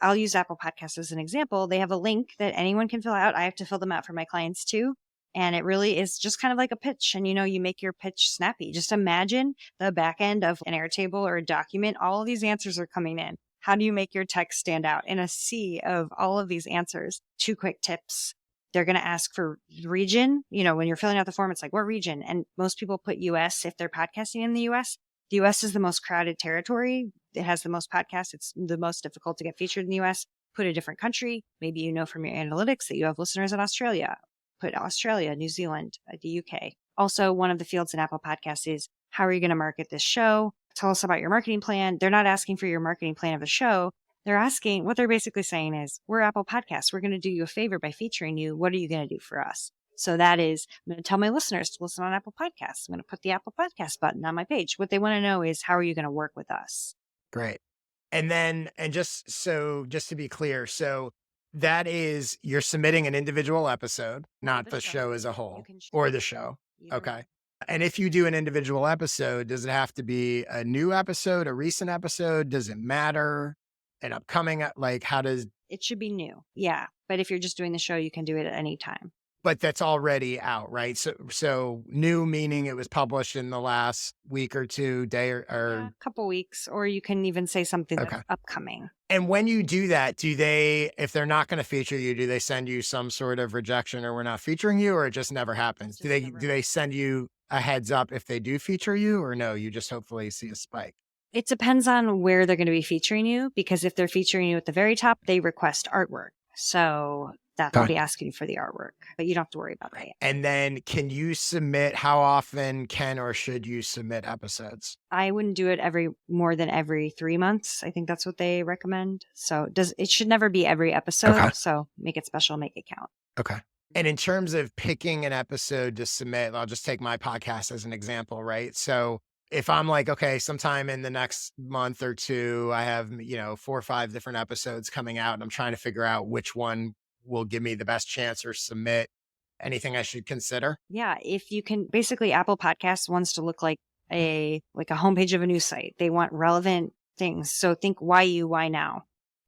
I'll use Apple Podcasts as an example. They have a link that anyone can fill out. I have to fill them out for my clients too. And it really is just kind of like a pitch. And, you make your pitch snappy. Just imagine the back end of an Airtable or a document. All of these answers are coming in. How do you make your text stand out in a sea of all of these answers? 2 quick tips. They're going to ask for region. When you're filling out the form, it's like, what region? And most people put US if they're podcasting in the US. The US is the most crowded territory. It has the most podcasts. It's the most difficult to get featured in the US. Put a different country. Maybe from your analytics that you have listeners in Australia. Put Australia, New Zealand, the UK. Also, one of the fields in Apple Podcasts is, how are you going to market this show? Tell us about your marketing plan. They're not asking for your marketing plan of the show. They're asking, what they're basically saying is, we're Apple Podcasts. We're going to do you a favor by featuring you. What are you going to do for us? So that is, I'm going to tell my listeners to listen on Apple Podcasts. I'm going to put the Apple Podcast button on my page. What they want to know is, how are you going to work with us? Great. And just to be clear, so that is, you're submitting an individual episode, not the show as a whole, or the show. Okay. And if you do an individual episode, does it have to be a new episode, a recent episode? Does it matter? An upcoming, how does it should be new? Yeah. But if you're just doing the show, you can do it at any time. But that's already out, right? So new meaning it was published in the last week or 2 day or a couple weeks, or you can even say something that's upcoming. And when you do that, if they're not going to feature you, do they send you some sort of rejection or we're not featuring you, or it just never happens? Do they send you a heads up if they do feature you, or no, you just hopefully see a spike? It depends on where they're going to be featuring you, because if they're featuring you at the very top, they request artwork. So they'll be asking you for the artwork, but you don't have to worry about that yet. And then how often can or should you submit episodes? I wouldn't do it more than every 3 months. I think that's what they recommend. So it should never be every episode. Okay. So make it special, make it count. Okay. And in terms of picking an episode to submit, I'll just take my podcast as an example, right? So if I'm like, okay, sometime in the next month or 2, I have, 4 or 5 different episodes coming out, and I'm trying to figure out which one will give me the best chance or submit, anything I should consider? Yeah. If you can, basically Apple Podcasts wants to look like a homepage of a news site. They want relevant things. So think why now?